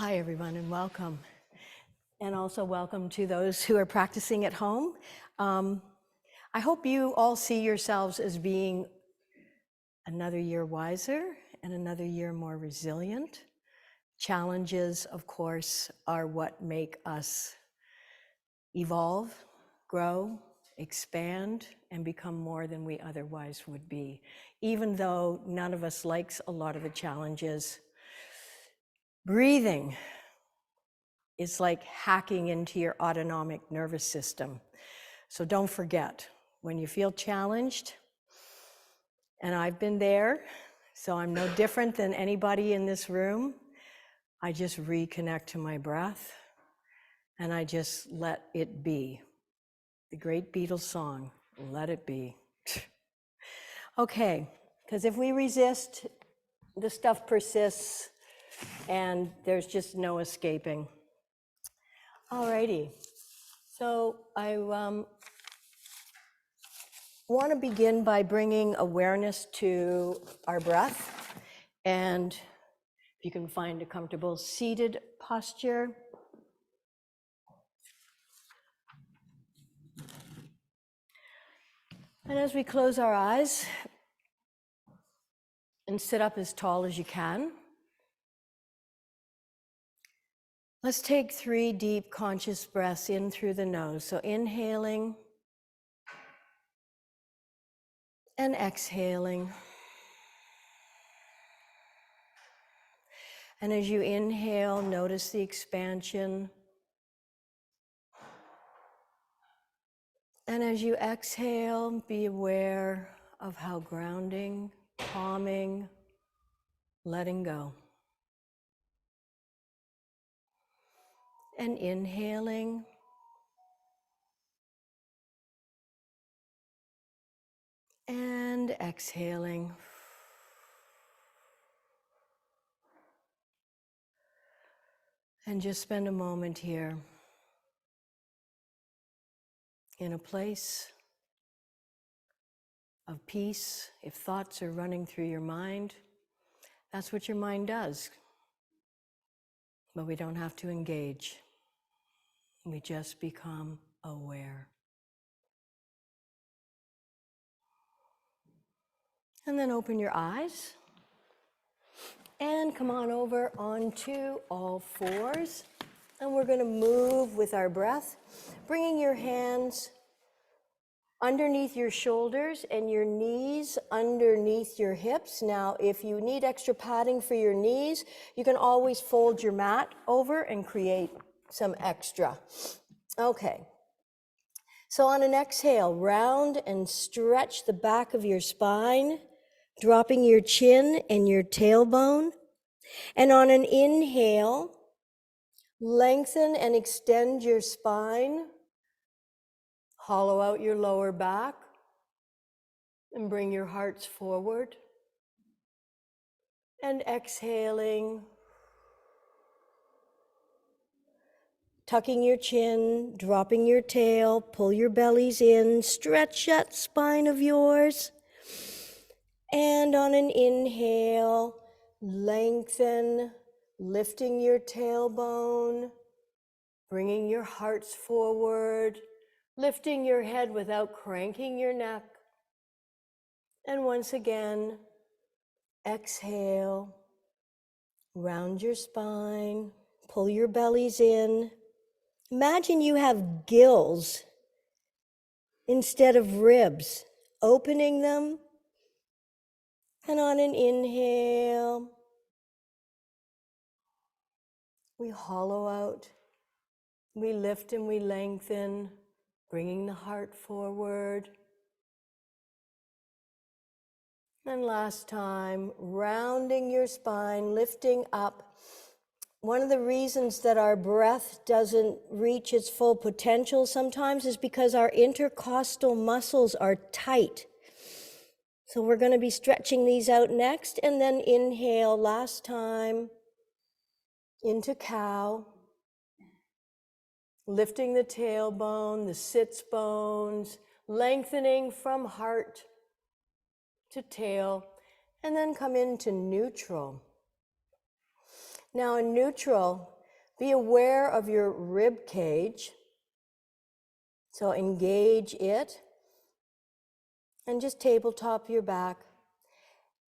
Hi, everyone, and welcome. And also welcome to those who are practicing at home. I hope you all see yourselves as being another year wiser and another year more resilient. Challenges, of course, are what make us evolve, grow, expand, and become more than we otherwise would be. Even though none of us likes a lot of the challenges, breathing is like hacking into your autonomic nervous system. So don't forget, when you feel challenged, and I've been there, so I'm no different than anybody in this room, I just reconnect to my breath and I just let it be. The great Beatles song, Let It Be. Okay, because if we resist, the stuff persists and there's just no escaping. Alrighty, so I want to begin by bringing awareness to our breath. And if you can find a comfortable seated posture. And as we close our eyes and sit up as tall as you can, let's take 3 deep conscious breaths in through the nose. So inhaling and exhaling. And as you inhale, notice the expansion. And as you exhale, be aware of how grounding, calming, letting go. And inhaling. And exhaling. And just spend a moment here in a place of peace. If thoughts are running through your mind, that's what your mind does. But we don't have to engage. We just become aware. And then open your eyes and come on over onto all fours. And we're going to move with our breath, bringing your hands underneath your shoulders and your knees underneath your hips. Now, if you need extra padding for your knees, you can always fold your mat over and create some extra. Okay. So on an exhale, round and stretch the back of your spine, dropping your chin and your tailbone. And on an inhale, lengthen and extend your spine, hollow out your lower back, and bring your hearts forward. And exhaling, tucking your chin, dropping your tail, pull your bellies in, stretch that spine of yours. And on an inhale, lengthen, lifting your tailbone, bringing your hearts forward, lifting your head without cranking your neck. And once again, exhale, round your spine, pull your bellies in. Imagine you have gills instead of ribs, opening them. And on an inhale, we hollow out, we lift and we lengthen, bringing the heart forward. And last time, rounding your spine, lifting up. One of the reasons that our breath doesn't reach its full potential sometimes is because our intercostal muscles are tight. So we're going to be stretching these out next, and then inhale last time into cow, lifting the tailbone, the sits bones, lengthening from heart to tail, and then come into neutral. Now in neutral, be aware of your rib cage. So engage it and just tabletop your back.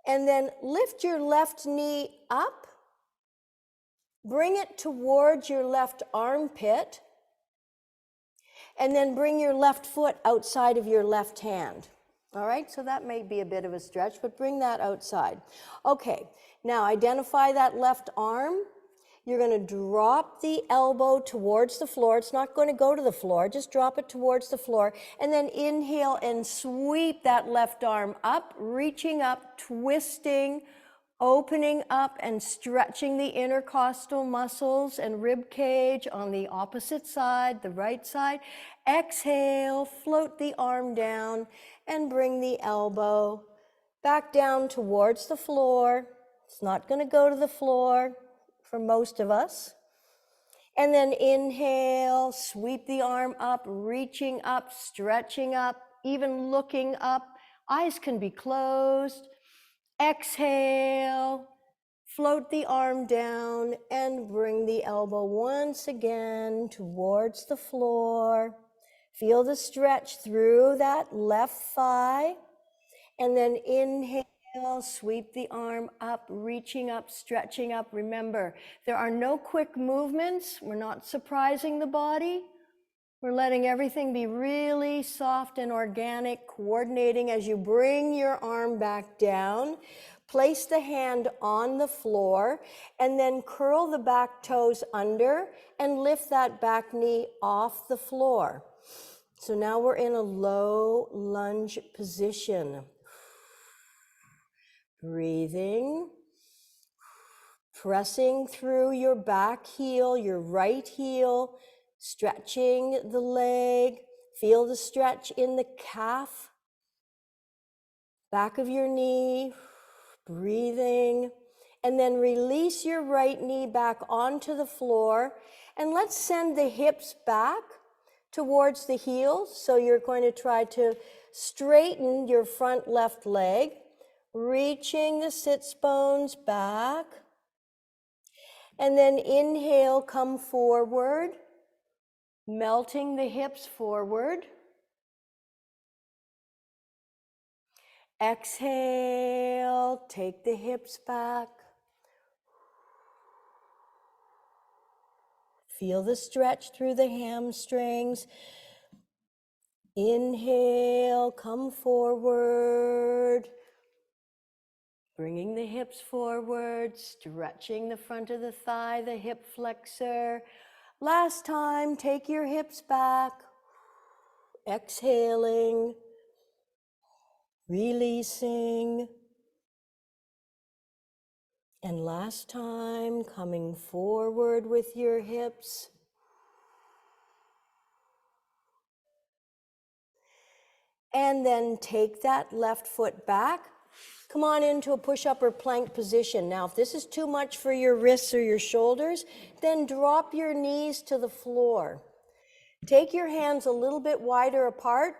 And then lift your left knee up, bring it towards your left armpit, and then bring your left foot outside of your left hand. All right, so that may be a bit of a stretch, but bring that outside. Okay, now identify that left arm. You're going to drop the elbow towards the floor. It's not going to go to the floor. Just drop it towards the floor. And then inhale and sweep that left arm up, reaching up, twisting, opening up and stretching the intercostal muscles and rib cage on the opposite side, the right side. Exhale, float the arm down and bring the elbow back down towards the floor. It's not going to go to the floor for most of us. And then inhale, sweep the arm up, reaching up, stretching up, even looking up. Eyes can be closed. Exhale, float the arm down and bring the elbow once again towards the floor. Feel the stretch through that left thigh. And then inhale. Sweep the arm up, reaching up, stretching up. Remember, there are no quick movements. We're not surprising the body. We're letting everything be really soft and organic, coordinating as you bring your arm back down. Place the hand on the floor and then curl the back toes under and lift that back knee off the floor. So now we're in a low lunge position. Breathing, pressing through your back heel, your right heel, stretching the leg. Feel the stretch in the calf, back of your knee, breathing. And then release your right knee back onto the floor. And let's send the hips back towards the heels. So you're going to try to straighten your front left leg. Reaching the sits bones back. And then inhale, come forward, melting the hips forward. Exhale, take the hips back. Feel the stretch through the hamstrings. Inhale, come forward. Bringing the hips forward, stretching the front of the thigh, the hip flexor. Last time, take your hips back. Exhaling, releasing. And last time, coming forward with your hips. And then take that left foot back. Come on into a push-up or plank position. Now, if this is too much for your wrists or your shoulders, then drop your knees to the floor. Take your hands a little bit wider apart.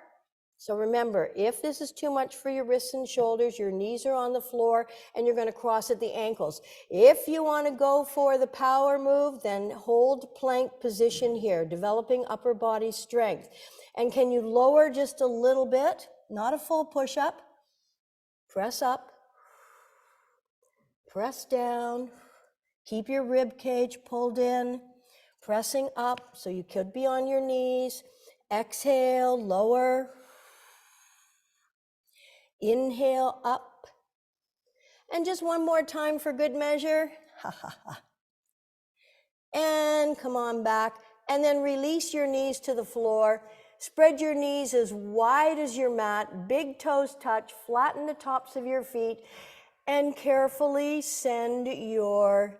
So remember, if this is too much for your wrists and shoulders, your knees are on the floor and you're going to cross at the ankles. If you want to go for the power move, then hold plank position here, developing upper body strength. And can you lower just a little bit? Not a full push-up. Press up, press down, keep your rib cage pulled in, pressing up, so you could be on your knees. Exhale, lower. Inhale, up. And just one more time for good measure. Ha, ha, ha. And come on back. And then release your knees to the floor. Spread your knees as wide as your mat, big toes touch, flatten the tops of your feet, and carefully send your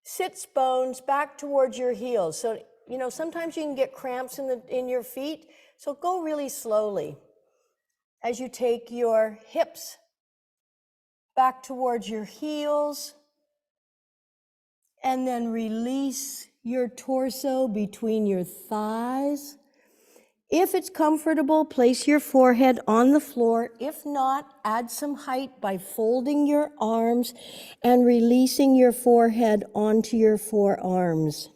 sits bones back towards your heels. So, you know, sometimes you can get cramps in your feet, so go really slowly as you take your hips back towards your heels, and then release your torso between your thighs. If it's comfortable, place your forehead on the floor. If not, add some height by folding your arms and releasing your forehead onto your forearms.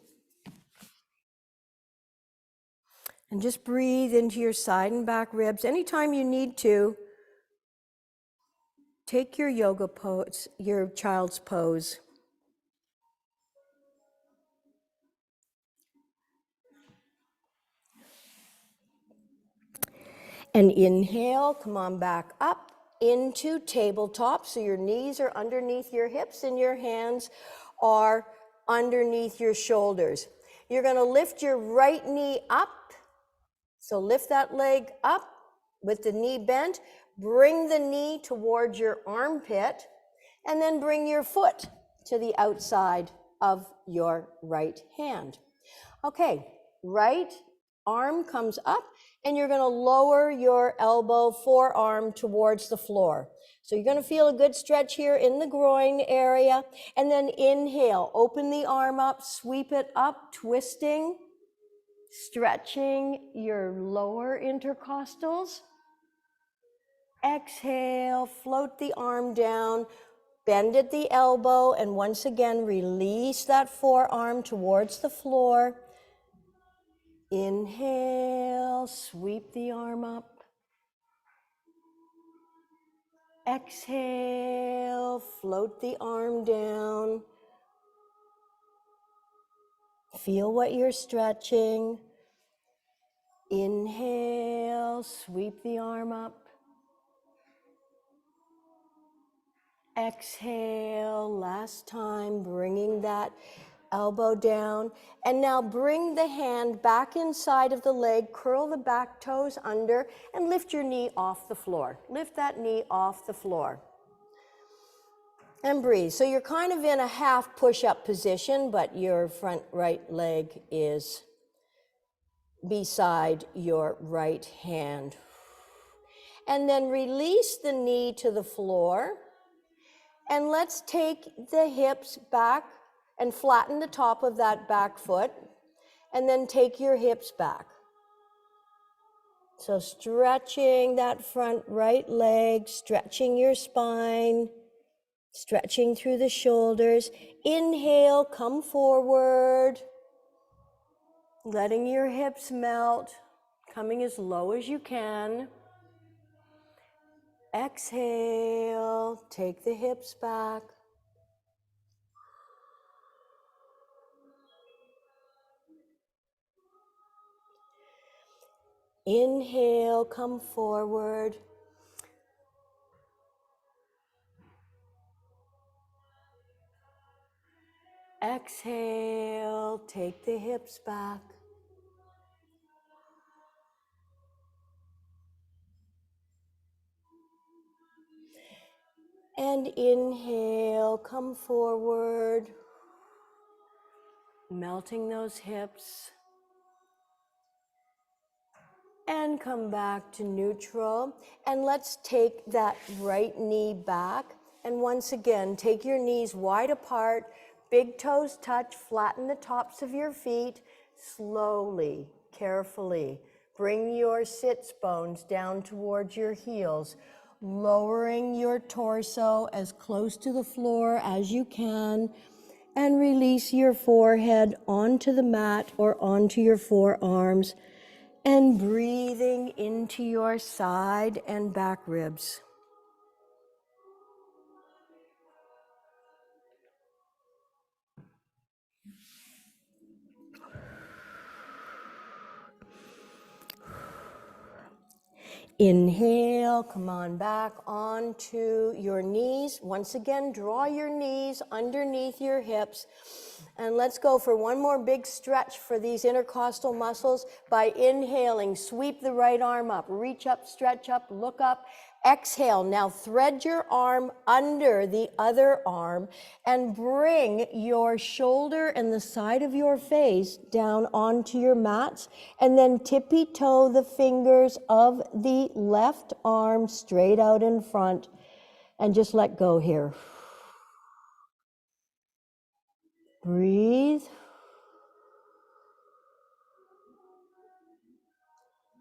And just breathe into your side and back ribs. Anytime you need to, take your yoga pose, your child's pose. And inhale, come on back up into tabletop. So your knees are underneath your hips and your hands are underneath your shoulders. You're going to lift your right knee up. So lift that leg up with the knee bent. Bring the knee towards your armpit and then bring your foot to the outside of your right hand. Okay, right arm comes up and you're going to lower your elbow, forearm towards the floor. So you're going to feel a good stretch here in the groin area. And then inhale, open the arm up, sweep it up, twisting, stretching your lower intercostals. Exhale, float the arm down, bend at the elbow, and once again, release that forearm towards the floor. Inhale, sweep the arm up. Exhale, float the arm down. Feel what you're stretching. Inhale, sweep the arm up. Exhale, last time, bringing that elbow down. And now bring the hand back inside of the leg, curl the back toes under, and lift your knee off the floor. Lift that knee off the floor. And breathe. So you're kind of in a half push-up position, but your front right leg is beside your right hand. And then release the knee to the floor. And let's take the hips back and flatten the top of that back foot. And then take your hips back. So stretching that front right leg, stretching your spine, stretching through the shoulders. Inhale, come forward. Letting your hips melt, coming as low as you can. Exhale, take the hips back. Inhale, come forward. Exhale, take the hips back. And inhale, come forward, melting those hips. And come back to neutral. And let's take that right knee back. And once again, take your knees wide apart, big toes touch, flatten the tops of your feet. Slowly, carefully, bring your sits bones down towards your heels, lowering your torso as close to the floor as you can, and release your forehead onto the mat or onto your forearms, and breathing into your side and back ribs. Inhale, come on back onto your knees. Once again, draw your knees underneath your hips. And let's go for one more big stretch for these intercostal muscles by inhaling. Sweep the right arm up, reach up, stretch up, look up. Exhale. Now thread your arm under the other arm and bring your shoulder and the side of your face down onto your mats, and then tippy toe the fingers of the left arm straight out in front and just let go here. Breathe.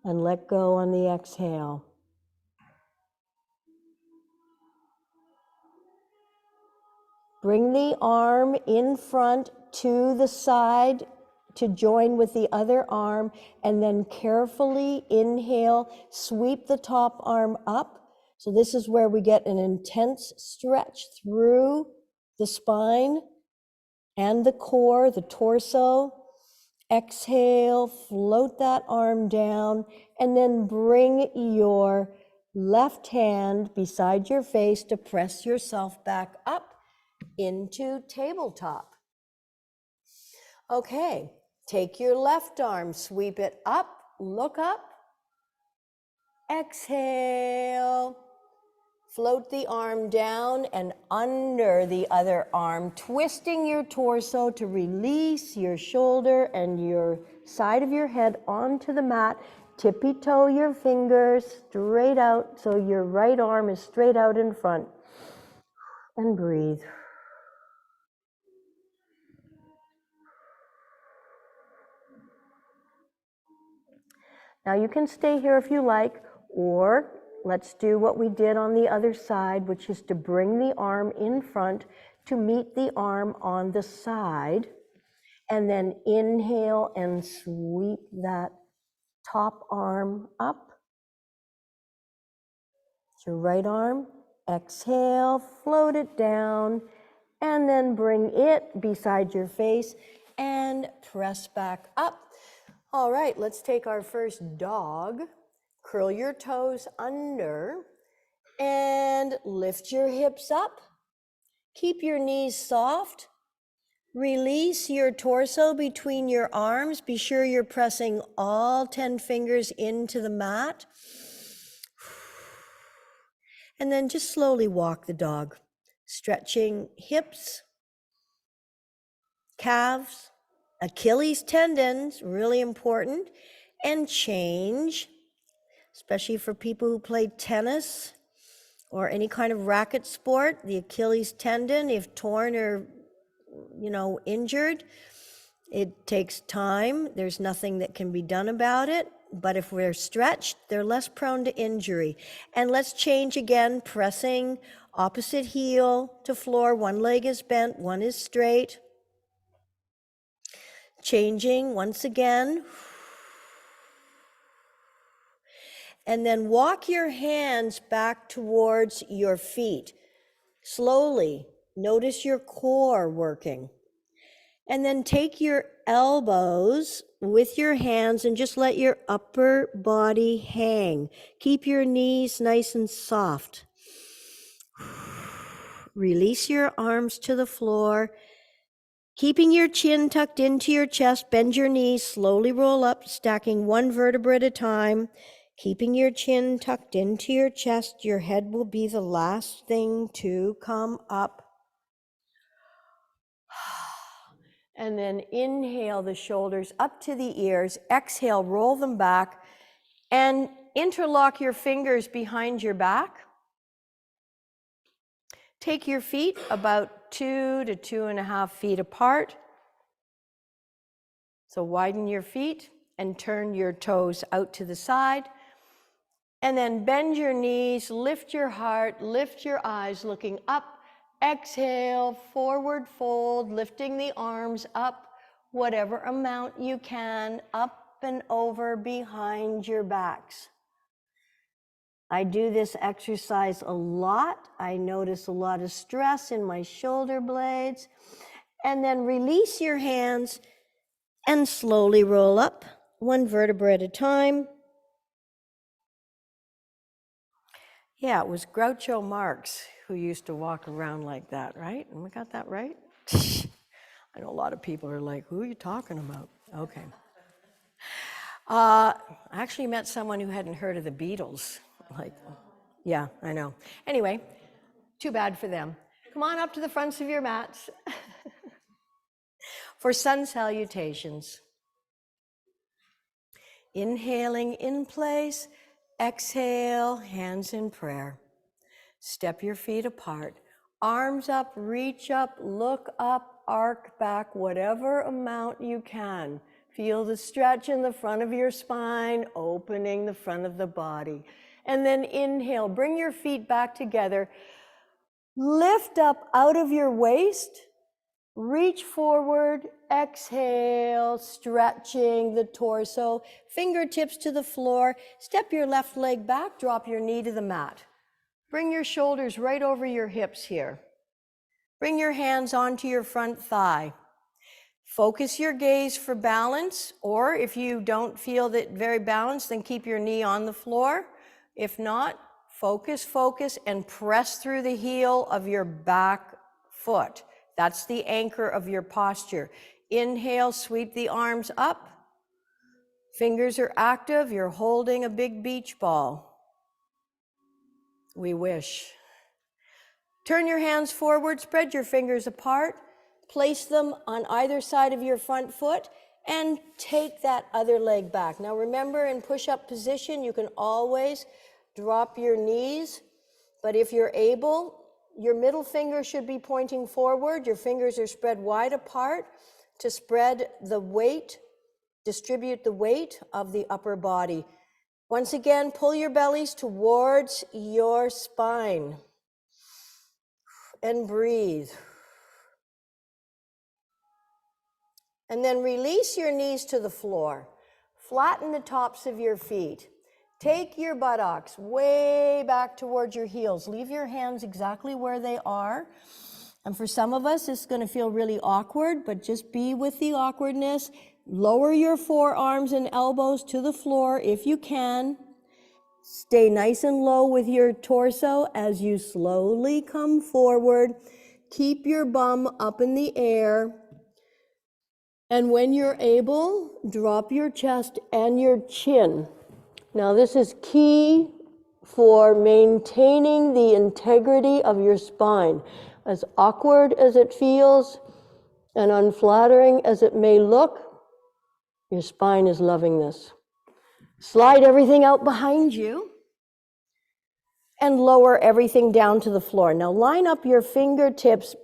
and let go on the exhale. Bring the arm in front to the side to join with the other arm, and then carefully inhale, sweep the top arm up. So this is where we get an intense stretch through the spine and the core, the torso. Exhale, float that arm down, and then bring your left hand beside your face to press yourself back up into tabletop. Okay, take your left arm, sweep it up, look up, exhale, float the arm down and under the other arm, twisting your torso to release your shoulder and your side of your head onto the mat. Tippy toe your fingers straight out so your right arm is straight out in front. And breathe. Now you can stay here if you like, or let's do what we did on the other side, which is to bring the arm in front to meet the arm on the side, and then inhale and sweep that top arm up. It's your right arm. Exhale, float it down, and then bring it beside your face and press back up. All right, let's take our first dog. Curl your toes under and lift your hips up. Keep your knees soft. Release your torso between your arms. Be sure you're pressing all 10 fingers into the mat. And then just slowly walk the dog, stretching hips, calves, Achilles tendons, really important, and change, especially for people who play tennis or any kind of racket sport. The Achilles tendon, if torn or, injured, it takes time. There's nothing that can be done about it. But if we're stretched, they're less prone to injury. And let's change again, pressing opposite heel to floor. One leg is bent, one is straight. Changing once again. And then walk your hands back towards your feet. Slowly, notice your core working. And then take your elbows with your hands and just let your upper body hang. Keep your knees nice and soft. Release your arms to the floor. Keeping your chin tucked into your chest, bend your knees, slowly roll up, stacking one vertebra at a time. Keeping your chin tucked into your chest, your head will be the last thing to come up. And then inhale the shoulders up to the ears. Exhale, roll them back and interlock your fingers behind your back. Take your feet about 2 to 2.5 feet apart. So widen your feet and turn your toes out to the side. And then bend your knees, lift your heart, lift your eyes, looking up. Exhale, forward fold, lifting the arms up, whatever amount you can, up and over behind your backs. I do this exercise a lot. I notice a lot of stress in my shoulder blades. And then release your hands and slowly roll up, one vertebra at a time. Yeah, it was Groucho Marx who used to walk around like that, right? And we got that right? I know a lot of people are like, who are you talking about? Okay. I actually met someone who hadn't heard of the Beatles. Yeah, I know. Anyway, too bad for them. Come on up to the fronts of your mats for sun salutations. Inhaling in place, exhale, hands in prayer. Step your feet apart, arms up, reach up, look up, arc back, whatever amount you can. Feel the stretch in the front of your spine, opening the front of the body. And then inhale, bring your feet back together. Lift up out of your waist, reach forward, exhale, stretching the torso, fingertips to the floor. Step your left leg back, drop your knee to the mat. Bring your shoulders right over your hips here. Bring your hands onto your front thigh. Focus your gaze for balance, or if you don't feel that very balanced, then keep your knee on the floor. If not, focus, and press through the heel of your back foot. That's the anchor of your posture. Inhale, sweep the arms up. Fingers are active. You're holding a big beach ball. We wish. Turn your hands forward, spread your fingers apart. Place them on either side of your front foot and take that other leg back. Now remember, in push-up position, you can always drop your knees, but if you're able, your middle finger should be pointing forward. Your fingers are spread wide apart to spread the weight, distribute the weight of the upper body. Once again, pull your bellies towards your spine and breathe. And then release your knees to the floor. Flatten the tops of your feet. Take your buttocks way back towards your heels. Leave your hands exactly where they are. And for some of us, it's going to feel really awkward, but just be with the awkwardness. Lower your forearms and elbows to the floor if you can. Stay nice and low with your torso as you slowly come forward. Keep your bum up in the air. And when you're able, drop your chest and your chin. Now this is key for maintaining the integrity of your spine. As awkward as it feels and unflattering as it may look, your spine is loving this. Slide everything out behind you and lower everything down to the floor. Now line up your fingertips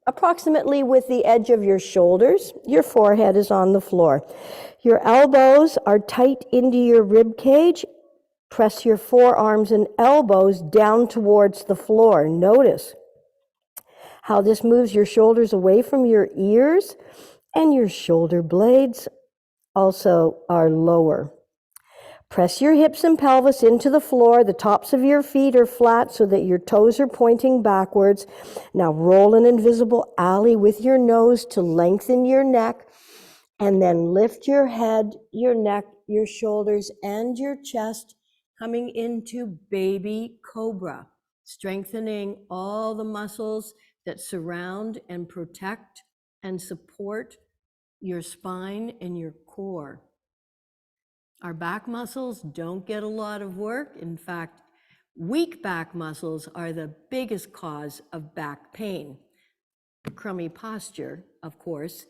approximately with the edge of your shoulders. Your forehead is on the floor. Your elbows are tight into your rib cage. Press your forearms and elbows down towards the floor. Notice how this moves your shoulders away from your ears, and your shoulder blades also are lower. Press your hips and pelvis into the floor. The tops of your feet are flat so that your toes are pointing backwards. Now roll an invisible alley with your nose to lengthen your neck, and then lift your head, your neck, your shoulders, and your chest, coming into baby cobra, strengthening all the muscles that surround and protect and support your spine and your core. Our back muscles don't get a lot of work. In fact, weak back muscles are the biggest cause of back pain. Crummy posture, of course,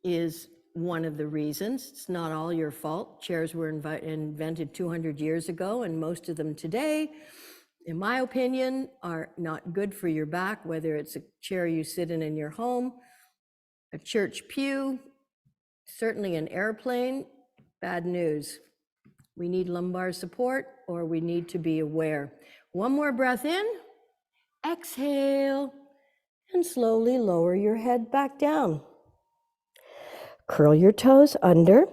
is one of the reasons. It's not all your fault. Chairs were invented 200 years ago, and most of them today, in my opinion, are not good for your back, whether it's a chair you sit in your home, a church pew, certainly an airplane. Bad news. We need lumbar support, or we need to be aware. One more breath in, exhale, and slowly lower your head back down. Curl your toes under.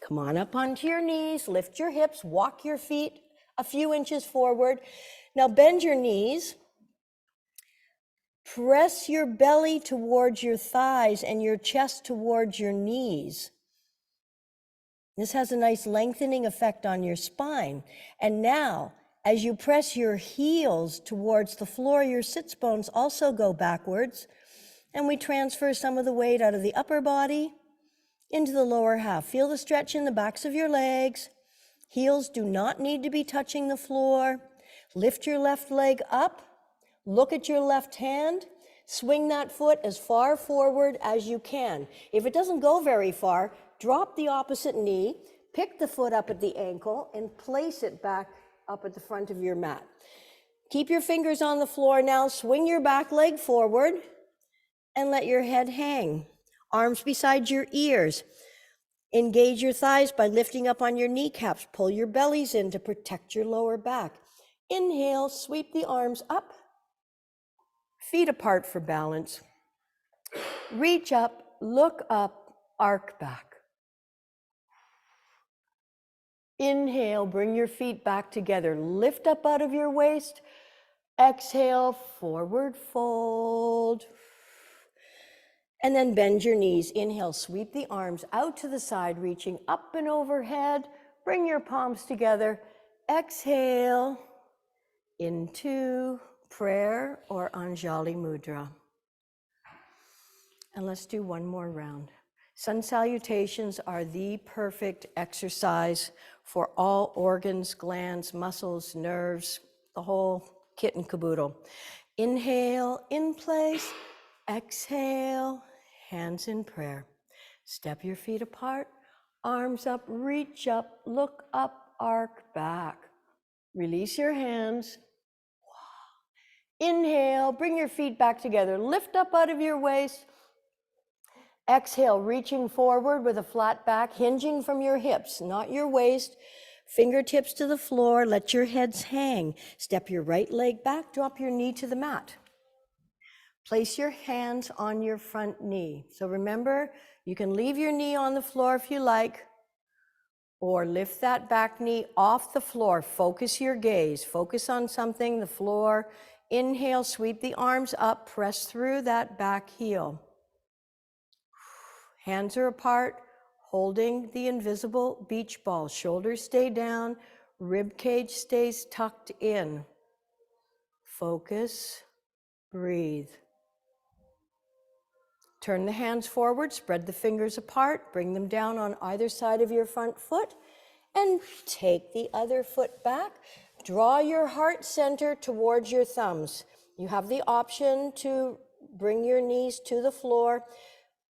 Come on up onto your knees, lift your hips, walk your feet a few inches forward. Now bend your knees. Press your belly towards your thighs and your chest towards your knees. This has a nice lengthening effect on your spine. And now, as you press your heels towards the floor, your sits bones also go backwards, and we transfer some of the weight out of the upper body into the lower half. Feel the stretch in the backs of your legs. Heels do not need to be touching the floor. Lift your left leg up. Look at your left hand. Swing that foot as far forward as you can. If it doesn't go very far, drop the opposite knee, pick the foot up at the ankle, and place it back up at the front of your mat. Keep your fingers on the floor now. Swing your back leg forward and let your head hang. Arms beside your ears. Engage your thighs by lifting up on your kneecaps. Pull your bellies in to protect your lower back. Inhale, sweep the arms up, feet apart for balance. Reach up, look up, arc back. Inhale, bring your feet back together. Lift up out of your waist. Exhale, forward fold. And then bend your knees. Inhale, sweep the arms out to the side, reaching up and overhead. Bring your palms together. Exhale into prayer or Anjali Mudra. And let's do one more round. Sun salutations are the perfect exercise for all organs, glands, muscles, nerves, the whole kit and caboodle. Inhale, in place. Exhale, hands in prayer. Step your feet apart, arms up, reach up, look up, arc back. Release your hands. Inhale, bring your feet back together. Lift up out of your waist. Exhale, reaching forward with a flat back, hinging from your hips, not your waist. Fingertips to the floor, let your heads hang. Step your right leg back, drop your knee to the mat. Place your hands on your front knee. So remember, you can leave your knee on the floor if you like, or lift that back knee off the floor. Focus your gaze. Focus on something, the floor. Inhale, sweep the arms up, press through that back heel. Hands are apart, holding the invisible beach ball. Shoulders stay down, rib cage stays tucked in. Focus, breathe. Turn the hands forward, spread the fingers apart, bring them down on either side of your front foot, and take the other foot back. Draw your heart center towards your thumbs. You have the option to bring your knees to the floor.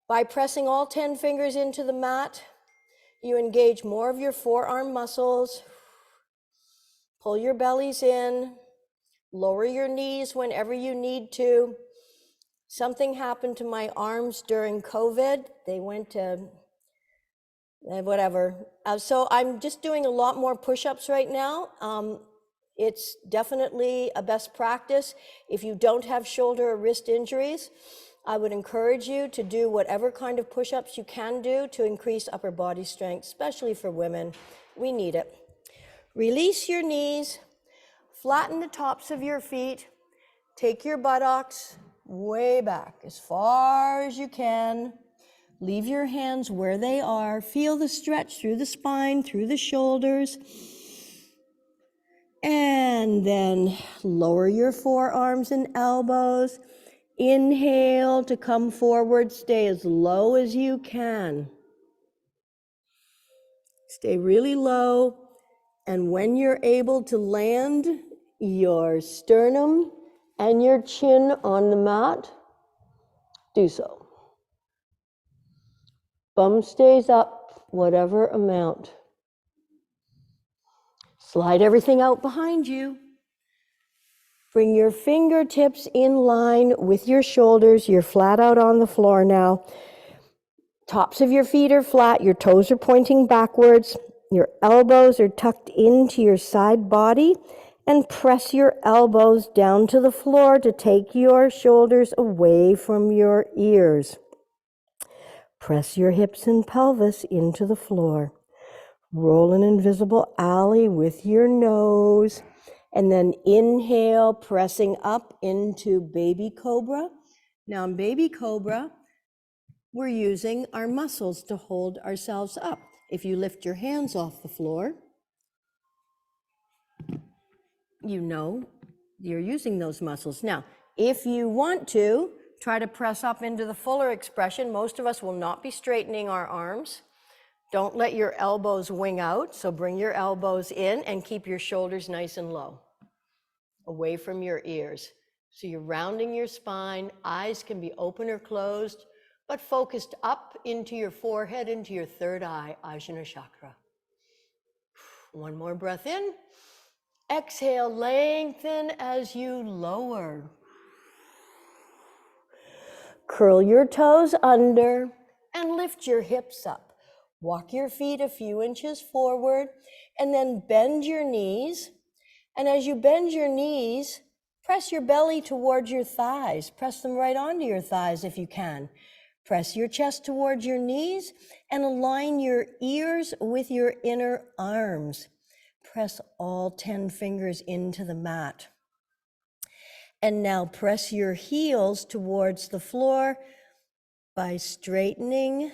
By pressing all 10 fingers into the mat, you engage more of your forearm muscles. Pull your bellies in. Lower your knees whenever you need to. Something happened to my arms during COVID. They went to whatever. So I'm just doing a lot more push-ups right now. It's definitely a best practice. If you don't have shoulder or wrist injuries, I would encourage you to do whatever kind of push-ups you can do to increase upper body strength, especially for women. We need it. Release your knees, flatten the tops of your feet, take your buttocks way back as far as you can. Leave your hands where they are. Feel the stretch through the spine, through the shoulders. And then lower your forearms and elbows. Inhale to come forward. Stay as low as you can. Stay really low. And when you're able to land your sternum and your chin on the mat, do so. Bum stays up, whatever amount. Slide everything out behind you. Bring your fingertips in line with your shoulders. You're flat out on the floor now. Tops of your feet are flat. Your toes are pointing backwards. Your elbows are tucked into your side body. And press your elbows down to the floor to take your shoulders away from your ears. Press your hips and pelvis into the floor. Roll an invisible alley with your nose. And then inhale, pressing up into baby cobra. Now in baby cobra, we're using our muscles to hold ourselves up. If you lift your hands off the floor, you know you're using those muscles. Now, if you want to, try to press up into the fuller expression. Most of us will not be straightening our arms. Don't let your elbows wing out, so bring your elbows in and keep your shoulders nice and low, away from your ears. So you're rounding your spine, eyes can be open or closed, but focused up into your forehead, into your third eye, Ajna Chakra. One more breath in. Exhale, lengthen as you lower. Curl your toes under and lift your hips up. Walk your feet a few inches forward and then bend your knees. And as you bend your knees, press your belly towards your thighs. Press them right onto your thighs if you can. Press your chest towards your knees and align your ears with your inner arms. Press all 10 fingers into the mat. And now press your heels towards the floor by straightening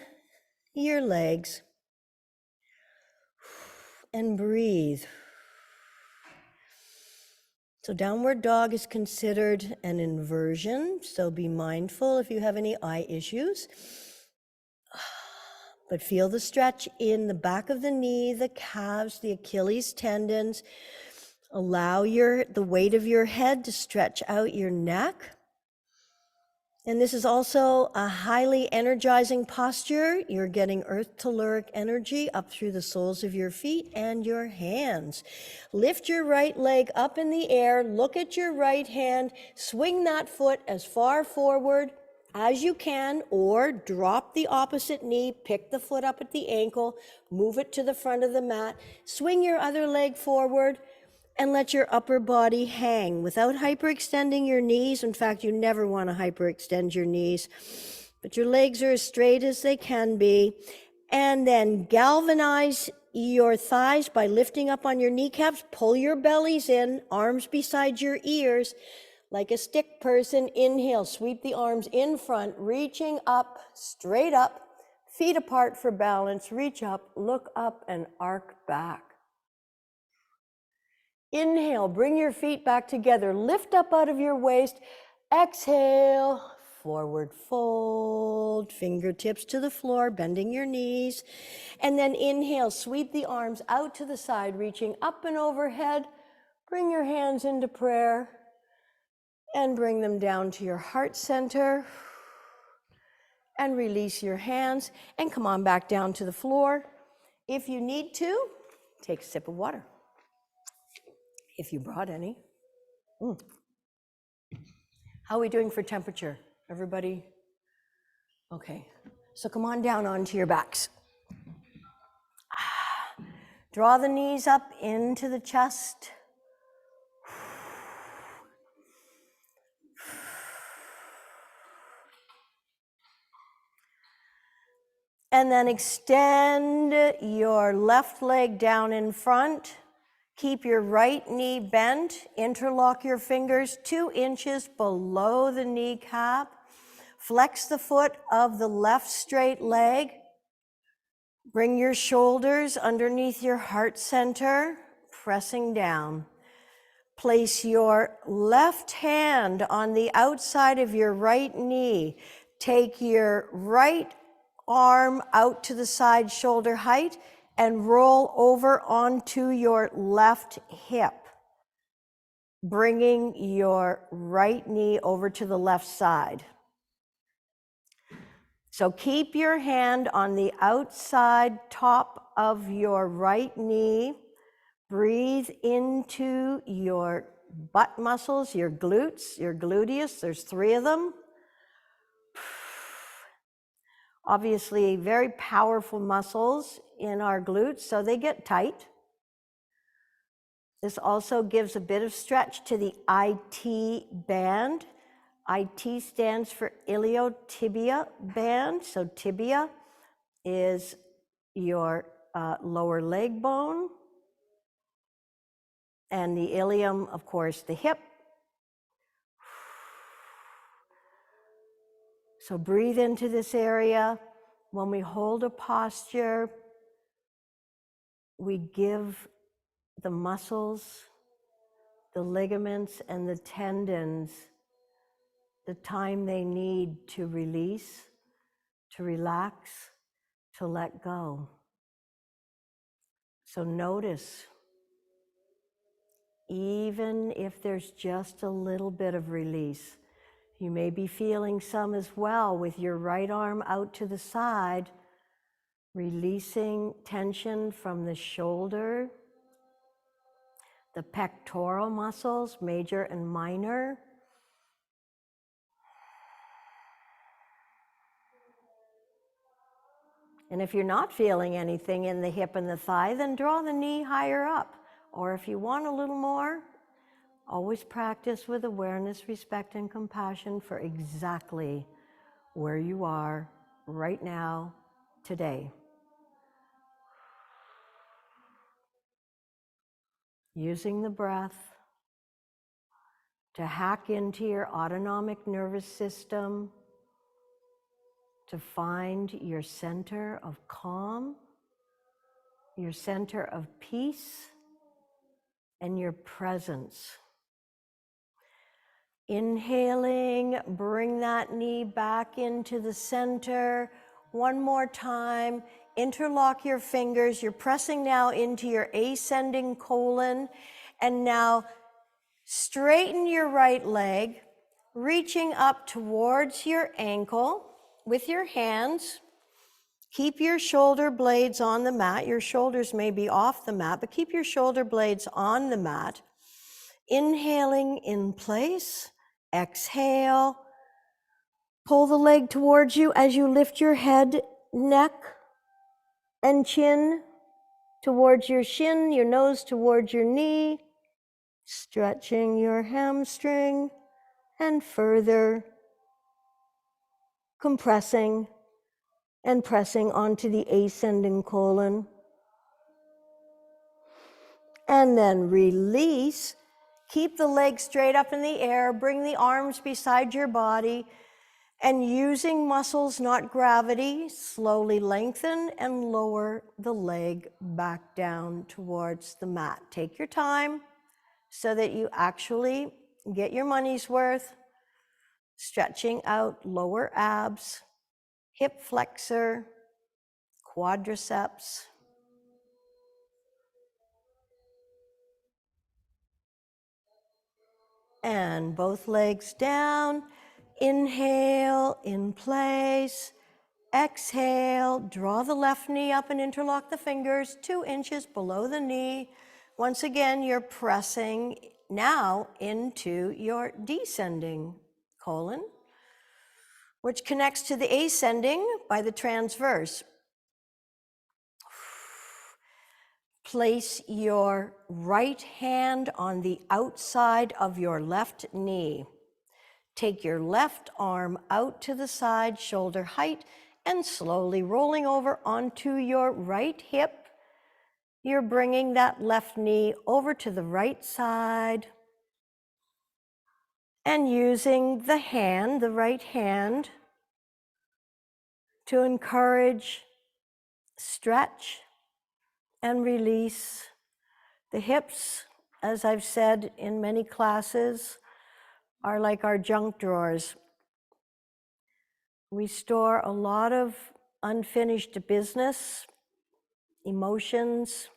your legs. And breathe. So downward dog is considered an inversion, so be mindful if you have any eye issues. But feel the stretch in the back of the knee, the calves, the Achilles tendons. Allow the weight of your head to stretch out your neck. And this is also a highly energizing posture. You're getting earth telluric energy up through the soles of your feet and your hands. Lift your right leg up in the air, look at your right hand, swing that foot as far forward as you can, or drop the opposite knee, pick the foot up at the ankle, move it to the front of the mat, swing your other leg forward, and let your upper body hang without hyperextending your knees. In fact, you never want to hyperextend your knees, but your legs are as straight as they can be. And then galvanize your thighs by lifting up on your kneecaps. Pull your bellies in, arms beside your ears. Like a stick person, inhale, sweep the arms in front, reaching up, straight up, feet apart for balance, reach up, look up, and arc back. Inhale, bring your feet back together, lift up out of your waist. Exhale, forward fold, fingertips to the floor, bending your knees. And then inhale, sweep the arms out to the side, reaching up and overhead. Bring your hands into prayer and bring them down to your heart center. And release your hands and come on back down to the floor. If you need to, take a sip of water, if you brought any. How are we doing for temperature? Everybody? Okay. So come on down onto your backs. Draw the knees up into the chest. And then extend your left leg down in front. Keep your right knee bent. Interlock your fingers 2 inches below the kneecap. Flex the foot of the left straight leg. Bring your shoulders underneath your heart center, pressing down. Place your left hand on the outside of your right knee. Take your right arm out to the side, shoulder height, and roll over onto your left hip, bringing your right knee over to the left side. So keep your hand on the outside top of your right knee. Breathe into your butt muscles, your glutes, your gluteus. There's 3 of them. Obviously, very powerful muscles in our glutes, so they get tight. This also gives a bit of stretch to the IT band. IT stands for iliotibial band. So tibia is your lower leg bone. And the ilium, of course, the hip. So breathe into this area. When we hold a posture, we give the muscles, the ligaments, and the tendons the time they need to release, to relax, to let go. So notice, even if there's just a little bit of release, you may be feeling some as well with your right arm out to the side, releasing tension from the shoulder, the pectoral muscles, major and minor. And if you're not feeling anything in the hip and the thigh, then draw the knee higher up. Or if you want a little more, always practice with awareness, respect, and compassion for exactly where you are right now, today. Using the breath to hack into your autonomic nervous system, to find your center of calm, your center of peace, and your presence. Inhaling, bring that knee back into the center. One more time, interlock your fingers. You're pressing now into your ascending colon. And now straighten your right leg, reaching up towards your ankle with your hands. Keep your shoulder blades on the mat. Your shoulders may be off the mat, but keep your shoulder blades on the mat. Inhaling in place. Exhale. Pull the leg towards you as you lift your head, neck, and chin towards your shin, your nose towards your knee. Stretching your hamstring and further compressing and pressing onto the ascending colon. And then release. Keep the legs straight up in the air. Bring the arms beside your body. And using muscles, not gravity, slowly lengthen and lower the leg back down towards the mat. Take your time so that you actually get your money's worth. Stretching out lower abs, hip flexor, quadriceps. And both legs down. Inhale, in place. Exhale, draw the left knee up and interlock the fingers 2 inches below the knee. Once again, you're pressing now into your descending colon, which connects to the ascending by the transverse. Place your right hand on the outside of your left knee. Take your left arm out to the side, shoulder height, and slowly rolling over onto your right hip. You're bringing that left knee over to the right side and using the hand, the right hand, to encourage stretch and release. The hips, as I've said in many classes, are like our junk drawers. We store a lot of unfinished business, emotions,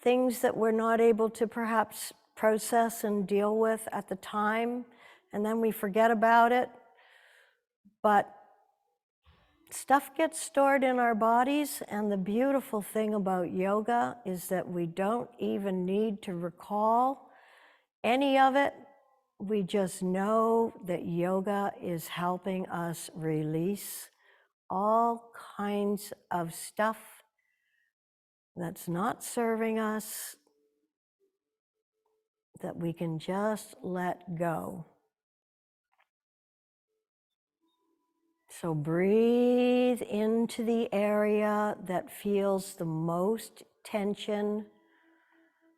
things that we're not able to perhaps process and deal with at the time, and then we forget about it. But stuff gets stored in our bodies, and the beautiful thing about yoga is that we don't even need to recall any of it. We just know that yoga is helping us release all kinds of stuff that's not serving us, that we can just let go. So breathe into the area that feels the most tension,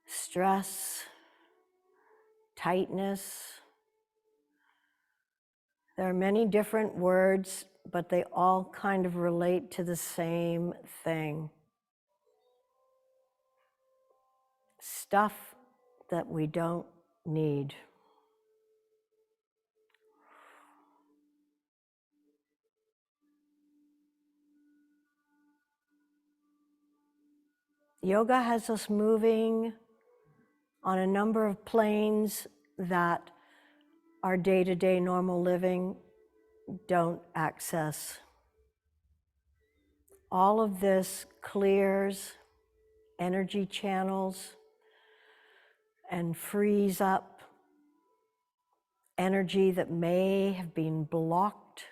stress, tightness. There are many different words, but they all kind of relate to the same thing. Stuff that we don't need. Yoga has us moving on a number of planes that our day-to-day normal living don't access. All of this clears energy channels and frees up energy that may have been blocked,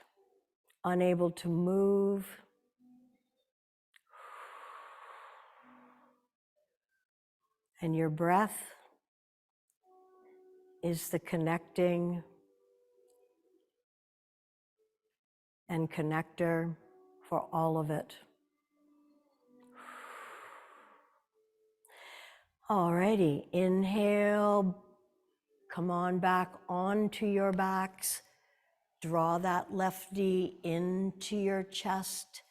unable to move. And your breath is the connecting and connector for all of it. Alrighty, inhale, come on back onto your backs. Draw that left knee into your chest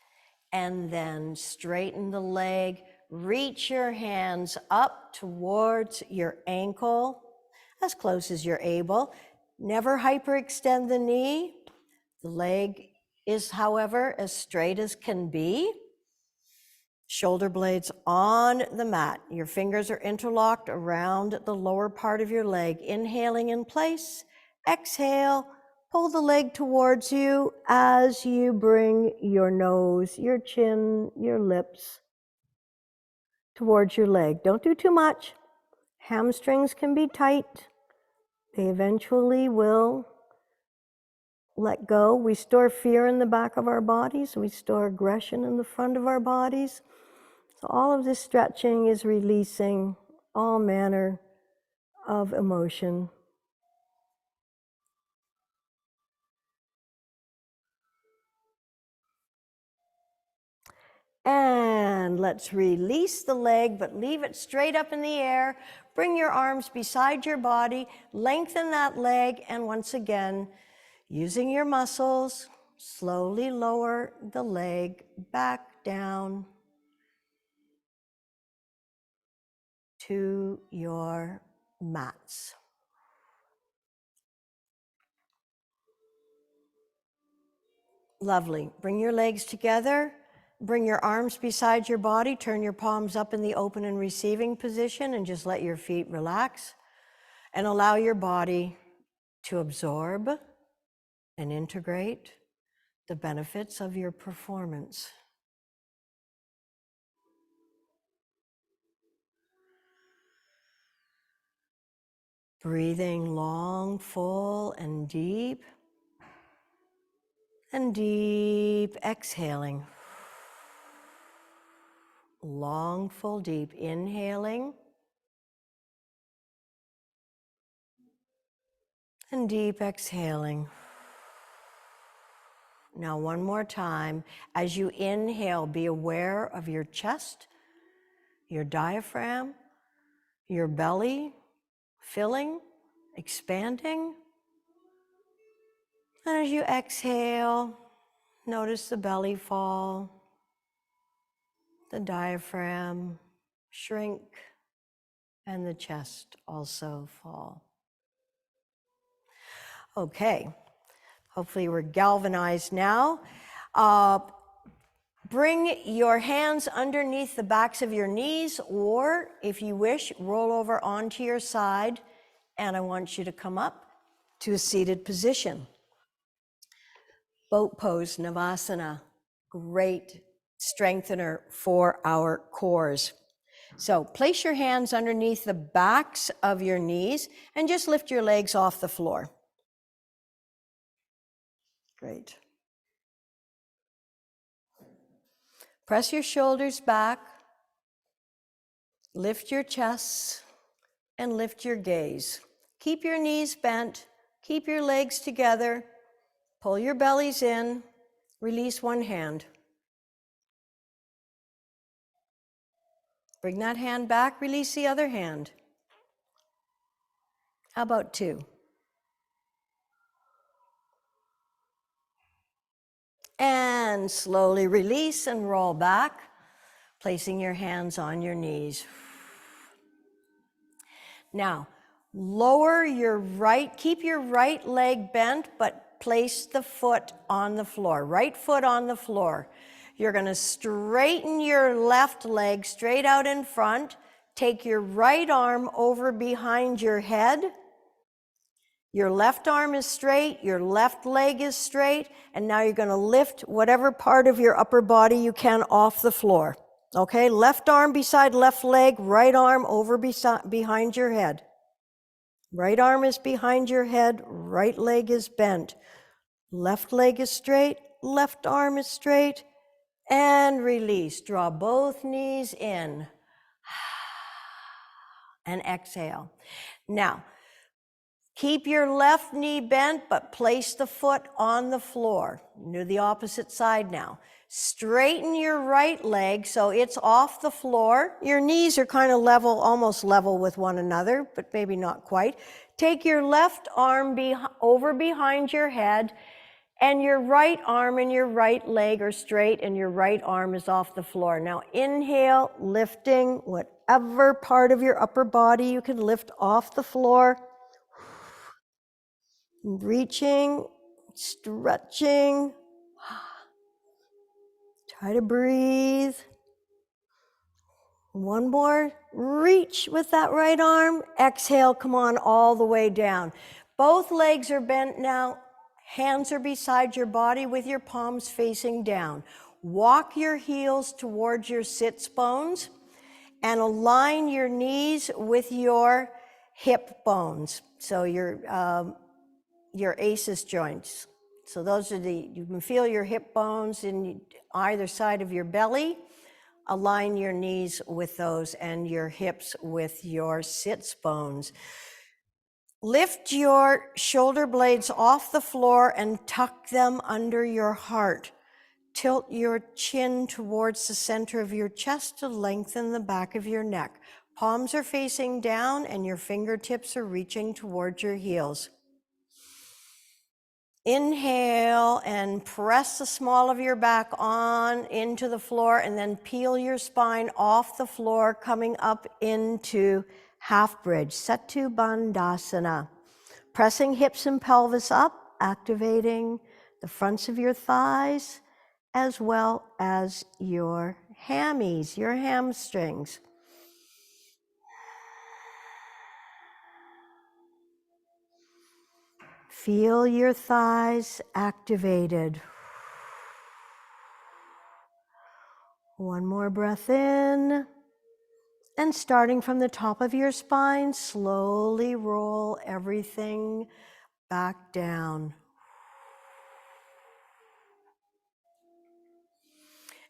and then straighten the leg. Reach your hands up towards your ankle as close as you're able. Never hyperextend the knee. The leg is, however, as straight as can be. Shoulder blades on the mat. Your fingers are interlocked around the lower part of your leg. Inhaling in place. Exhale. Pull the leg towards you as you bring your nose, your chin, your lips towards your leg. Don't do too much. Hamstrings can be tight. They eventually will let go. We store fear in the back of our bodies. We store aggression in the front of our bodies. So all of this stretching is releasing all manner of emotion. And let's release the leg, but leave it straight up in the air. Bring your arms beside your body, lengthen that leg, and once again, using your muscles, slowly lower the leg back down to your mats. Lovely. Bring your legs together. Bring your arms beside your body. Turn your palms up in the open and receiving position and just let your feet relax and allow your body to absorb and integrate the benefits of your performance. Breathing long, full, and deep exhaling. Long, full, deep inhaling and deep exhaling. Now one more time. As you inhale, be aware of your chest, your diaphragm, your belly filling, expanding. And as you exhale, notice the belly fall, the diaphragm shrink, and the chest also fall. Okay, hopefully we're galvanized now. Bring your hands underneath the backs of your knees, or if you wish, roll over onto your side, and I want you to come up to a seated position. Boat pose, Navasana, great strengthener for our cores. So place your hands underneath the backs of your knees and just lift your legs off the floor. Great. Press your shoulders back, lift your chest, and lift your gaze. Keep your knees bent, keep your legs together, pull your bellies in, release one hand. Bring that hand back, release the other hand. How about two? And slowly release and roll back, placing your hands on your knees. Now, lower your right, keep your right leg bent, but place the foot on the floor, right foot on the floor. You're gonna straighten your left leg straight out in front, take your right arm over behind your head. Your left arm is straight, your left leg is straight, and now you're gonna lift whatever part of your upper body you can off the floor. Okay, left arm beside left leg, right arm over behind your head. Right arm is behind your head, right leg is bent. Left leg is straight, left arm is straight, and release. Draw both knees in, and exhale. Now, keep your left knee bent, but place the foot on the floor. Do the opposite side now. Straighten your right leg so it's off the floor. Your knees are kind of level, almost level with one another, but maybe not quite. Take your left arm over behind your head, and your right arm and your right leg are straight, and your right arm is off the floor. Now inhale, lifting whatever part of your upper body you can lift off the floor. Reaching, stretching. Try to breathe. One more. Reach with that right arm. Exhale, come on all the way down. Both legs are bent now. Hands are beside your body with your palms facing down. Walk your heels towards your sits bones and align your knees with your hip bones. So your ACEs joints. So those are you can feel your hip bones in either side of your belly. Align your knees with those and your hips with your sits bones. Lift your shoulder blades off the floor and tuck them under your heart. Tilt your chin towards the center of your chest to lengthen the back of your neck. Palms are facing down and your fingertips are reaching towards your heels. Inhale and press the small of your back on into the floor, and then peel your spine off the floor, coming up into half bridge, Setu Bandhasana. Pressing hips and pelvis up, activating the fronts of your thighs, as well as your hammies, your hamstrings. Feel your thighs activated. One more breath in. And starting from the top of your spine, slowly roll everything back down.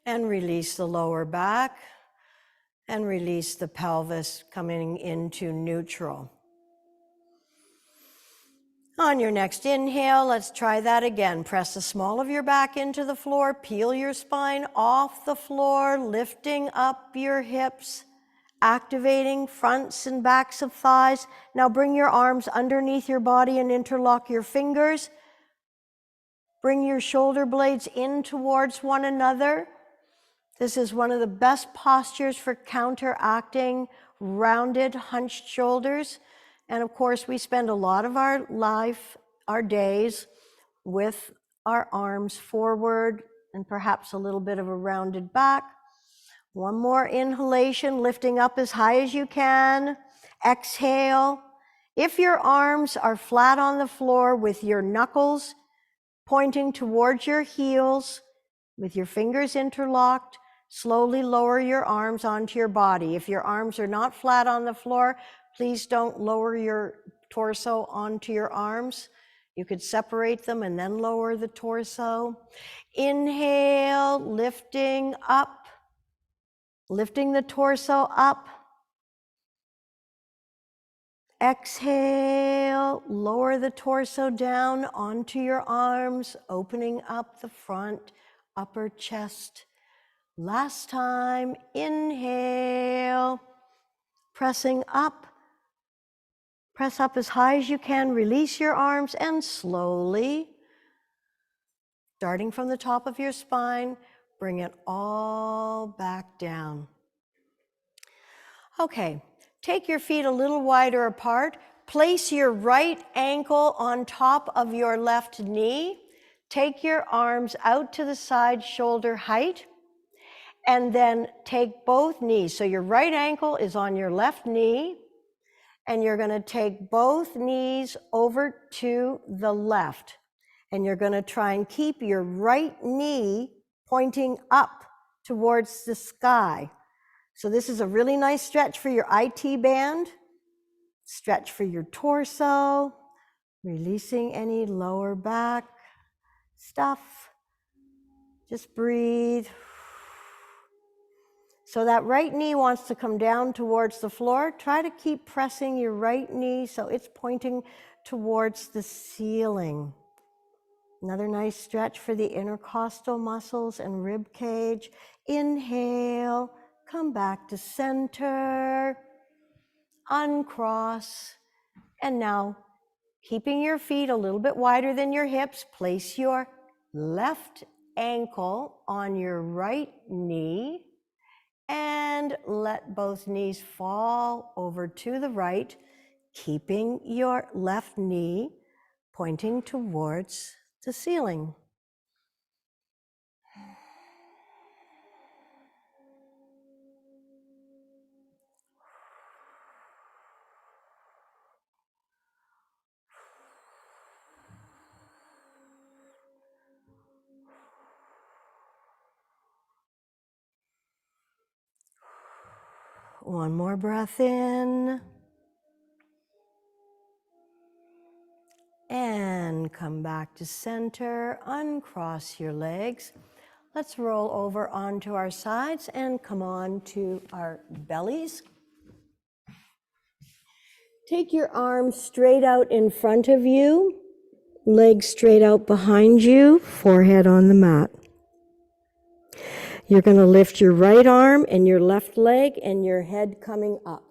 And release the lower back. And release the pelvis, coming into neutral. On your next inhale, let's try that again. Press the small of your back into the floor, peel your spine off the floor, lifting up your hips, activating fronts and backs of thighs. Now bring your arms underneath your body and interlock your fingers. Bring your shoulder blades in towards one another. This is one of the best postures for counteracting rounded, hunched shoulders. And of course, we spend a lot of our life, our days, with our arms forward and perhaps a little bit of a rounded back. One more inhalation, lifting up as high as you can. Exhale. If your arms are flat on the floor with your knuckles pointing towards your heels, with your fingers interlocked, slowly lower your arms onto your body. If your arms are not flat on the floor, please don't lower your torso onto your arms. You could separate them and then lower the torso. Inhale, lifting up, lifting the torso up. Exhale, lower the torso down onto your arms, opening up the front, upper chest. Last time, inhale, pressing up. Press up as high as you can, release your arms, and slowly, starting from the top of your spine, bring it all back down. Okay, take your feet a little wider apart. Place your right ankle on top of your left knee. Take your arms out to the side, shoulder height. And then take both knees. So your right ankle is on your left knee, and you're going to take both knees over to the left. And you're going to try and keep your right knee pointing up towards the sky. So this is a really nice stretch for your IT band, stretch for your torso, releasing any lower back stuff. Just breathe. So that right knee wants to come down towards the floor. Try to keep pressing your right knee so it's pointing towards the ceiling. Another nice stretch for the intercostal muscles and rib cage. Inhale, come back to center, uncross, and now keeping your feet a little bit wider than your hips, place your left ankle on your right knee and let both knees fall over to the right, keeping your left knee pointing towards the ceiling. One more breath in. And come back to center, uncross your legs. Let's roll over onto our sides and come on to our bellies. Take your arms straight out in front of you, legs straight out behind you, forehead on the mat. You're going to lift your right arm and your left leg and your head coming up.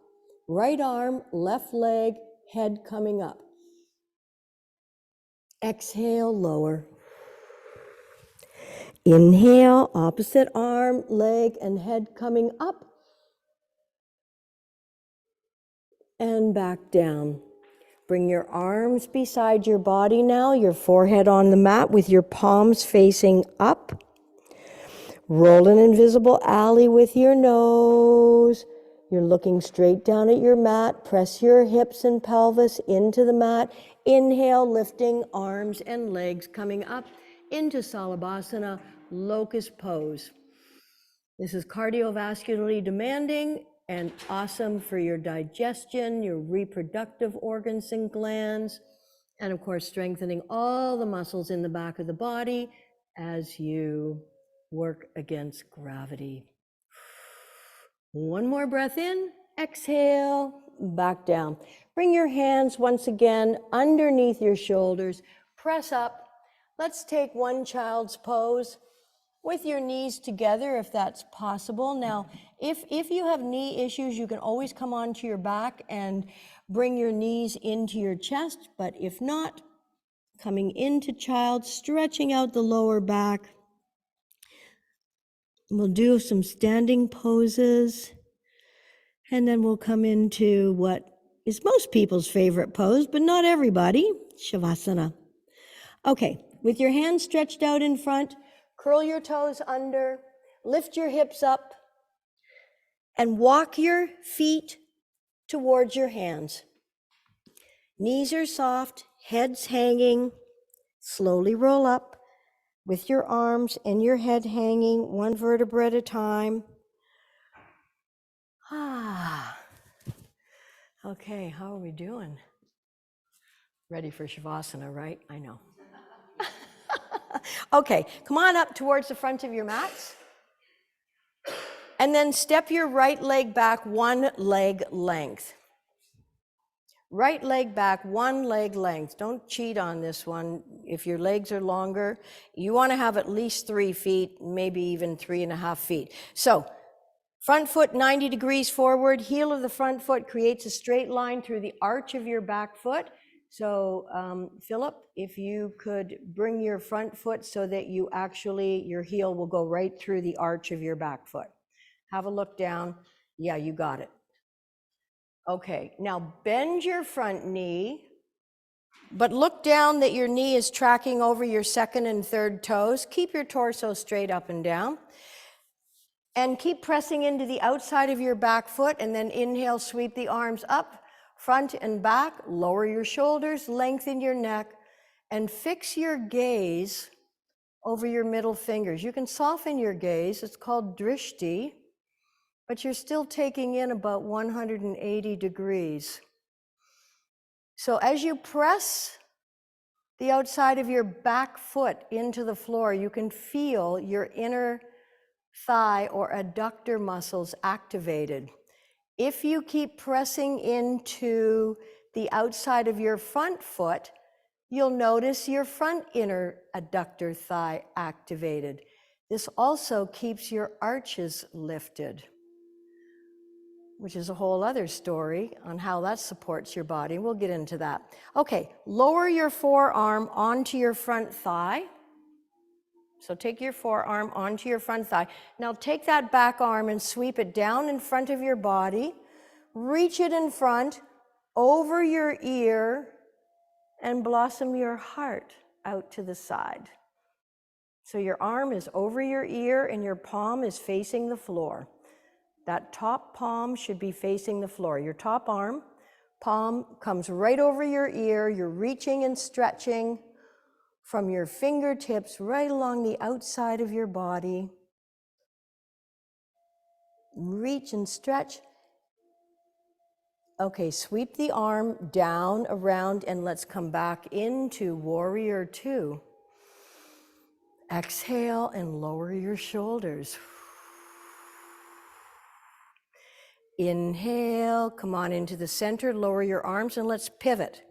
Right arm, left leg, head coming up. Exhale, lower. Inhale, opposite arm, leg, and head coming up. And back down. Bring your arms beside your body now, your forehead on the mat with your palms facing up. Roll an invisible alley with your nose. You're looking straight down at your mat. Press your hips and pelvis into the mat. Inhale, lifting arms and legs coming up into Salabhasana, locust pose. This is cardiovascularly demanding and awesome for your digestion, your reproductive organs and glands, and of course, strengthening all the muscles in the back of the body as you work against gravity. One more breath in, exhale, back down. Bring your hands once again underneath your shoulders, press up. Let's take one child's pose with your knees together if that's possible. Now, if you have knee issues, you can always come onto your back and bring your knees into your chest, but if not, coming into child, stretching out the lower back. We'll do some standing poses, and then we'll come into what is most people's favorite pose, but not everybody, Shavasana. Okay, with your hands stretched out in front, curl your toes under, lift your hips up, and walk your feet towards your hands. Knees are soft, heads hanging. Slowly roll up with your arms and your head hanging, one vertebra at a time. Okay, how are we doing? Ready for Shavasana, right? I know. Okay, come on up towards the front of your mats. And then step your right leg back one leg length. Right leg back one leg length. Don't cheat on this one. If your legs are longer, you want to have at least 3 feet, maybe even 3.5 feet. So front foot 90 degrees forward, heel of the front foot creates a straight line through the arch of your back foot. So Philip, if you could bring your front foot so that you actually, your heel will go right through the arch of your back foot. Have a look down. Yeah, you got it. Okay, now bend your front knee, but look down that your knee is tracking over your second and third toes. Keep your torso straight up and down. And keep pressing into the outside of your back foot, and then inhale, sweep the arms up, front and back, lower your shoulders, lengthen your neck, and fix your gaze over your middle fingers. You can soften your gaze, it's called drishti, but you're still taking in about 180 degrees. So as you press the outside of your back foot into the floor. You can feel your inner thigh or adductor muscles activated. If you keep pressing into the outside of your front foot, you'll notice your front inner adductor thigh activated. This also keeps your arches lifted, which is a whole other story on how that supports your body. We'll get into that. Okay, lower your forearm onto your front thigh. So take your forearm onto your front thigh. Now take that back arm and sweep it down in front of your body. Reach it in front, over your ear, and blossom your heart out to the side. So your arm is over your ear and your palm is facing the floor. That top palm should be facing the floor. Your top arm, palm comes right over your ear. You're reaching and stretching from your fingertips right along the outside of your body. Reach and stretch. Okay, sweep the arm down, around, and let's come back into Warrior Two. Exhale and lower your shoulders. Inhale, come on into the center, lower your arms, and let's pivot.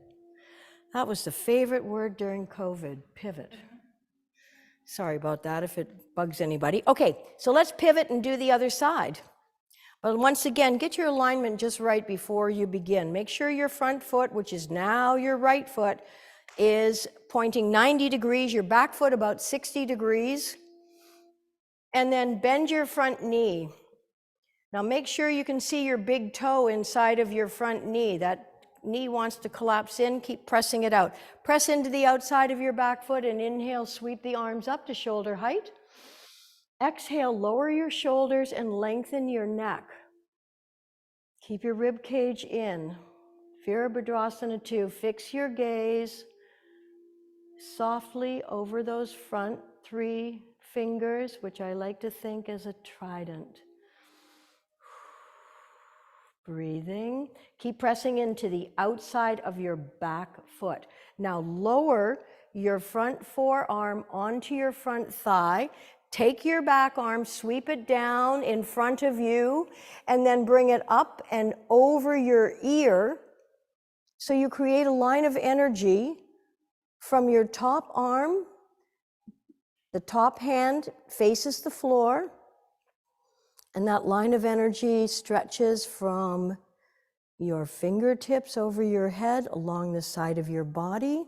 That was the favorite word during COVID, pivot. Sorry about that if it bugs anybody. Okay, so let's pivot and do the other side. But once again, get your alignment just right before you begin. Make sure your front foot, which is now your right foot, is pointing 90 degrees, your back foot about 60 degrees, and then bend your front knee. Now make sure you can see your big toe inside of your front knee. That knee wants to collapse in, keep pressing it out. Press into the outside of your back foot and inhale, sweep the arms up to shoulder height. Exhale, lower your shoulders and lengthen your neck. Keep your rib cage in. Virabhadrasana 2, fix your gaze softly over those front 3 fingers, which I like to think as a trident. Breathing. Keep pressing into the outside of your back foot. Now lower your front forearm onto your front thigh. Take your back arm, sweep it down in front of you, and then bring it up and over your ear. So you create a line of energy from your top arm. The top hand faces the floor, and that line of energy stretches from your fingertips over your head along the side of your body.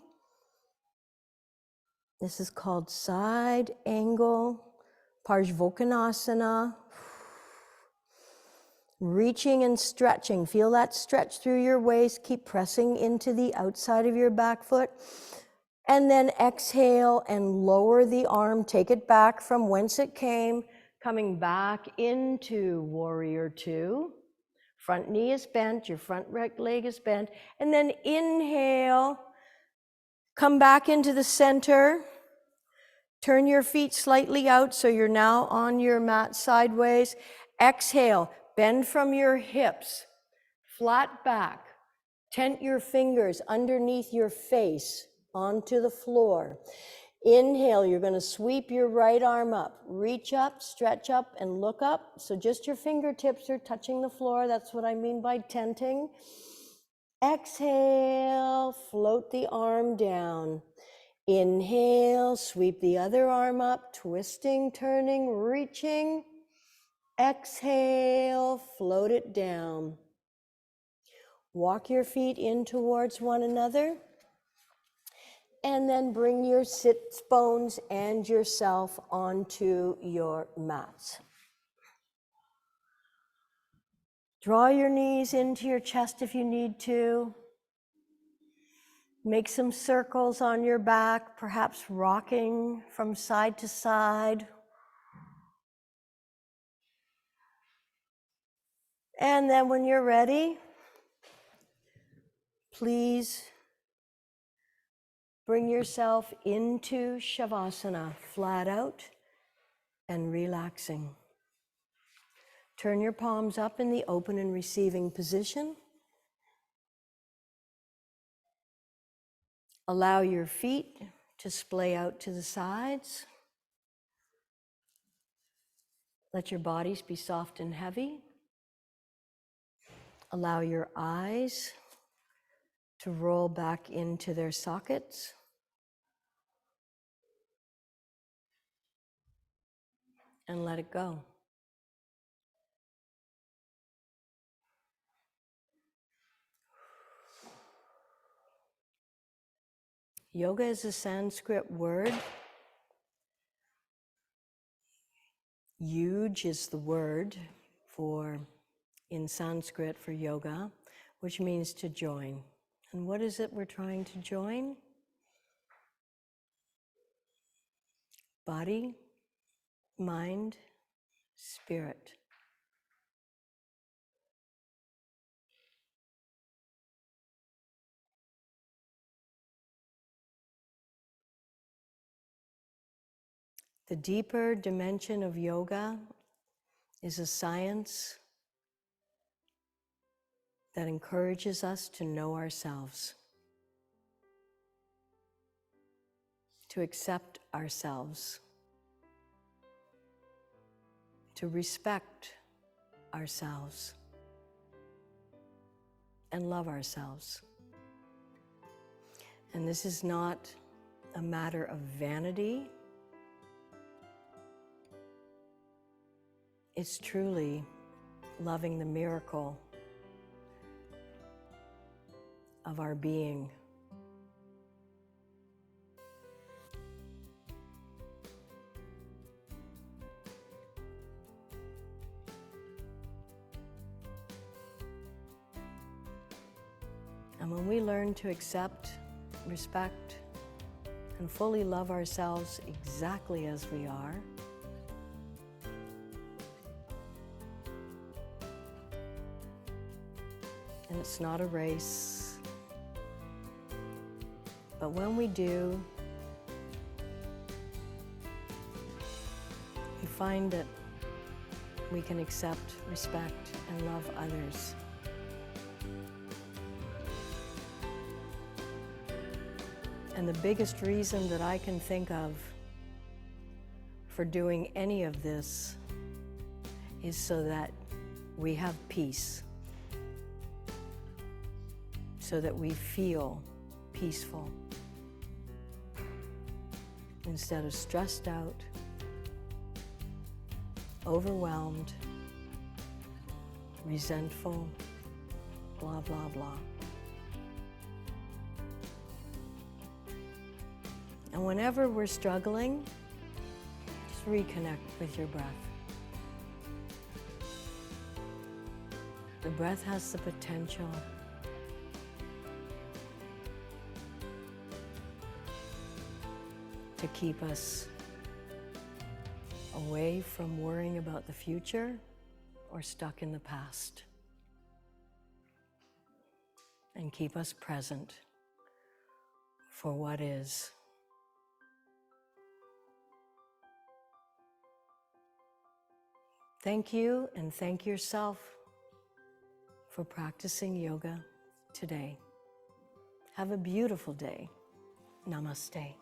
This is called side angle Parsvottanasana. Reaching and stretching. Feel that stretch through your waist. Keep pressing into the outside of your back foot. And then exhale and lower the arm. Take it back from whence it came, coming back into Warrior Two. Front knee is bent, your front right leg is bent. And then inhale, come back into the center. Turn your feet slightly out so you're now on your mat sideways. Exhale, bend from your hips, flat back. Tent your fingers underneath your face onto the floor. Inhale, you're going to sweep your right arm up. Reach up, stretch up, and look up. So just your fingertips are touching the floor. That's what I mean by tenting. Exhale, float the arm down. Inhale, sweep the other arm up, twisting, turning, reaching. Exhale, float it down. Walk your feet in towards one another. And then bring your sits bones and yourself onto your mats. Draw your knees into your chest if you need to. Make some circles on your back, perhaps rocking from side to side. And then when you're ready, please bring yourself into Shavasana, flat out and relaxing. Turn your palms up in the open and receiving position. Allow your feet to splay out to the sides. Let your bodies be soft and heavy. Allow your eyes to roll back into their sockets. And let it go. Yoga is a Sanskrit word. Yuj is the word in Sanskrit for yoga, which means to join. And what is it we're trying to join? Body, mind, spirit. The deeper dimension of yoga is a science that encourages us to know ourselves, to accept ourselves, to respect ourselves, and love ourselves. And this is not a matter of vanity. It's truly loving the miracle of our being. And when we learn to accept, respect, and fully love ourselves exactly as we are, and it's not a race, but when we do, we find that we can accept, respect, and love others. And the biggest reason that I can think of for doing any of this is so that we have peace, so that we feel peaceful instead of stressed out, overwhelmed, resentful, blah, blah, blah. And whenever we're struggling, just reconnect with your breath. The breath has the potential to keep us away from worrying about the future or stuck in the past, and keep us present for what is. Thank you, and thank yourself for practicing yoga today. Have a beautiful day. Namaste.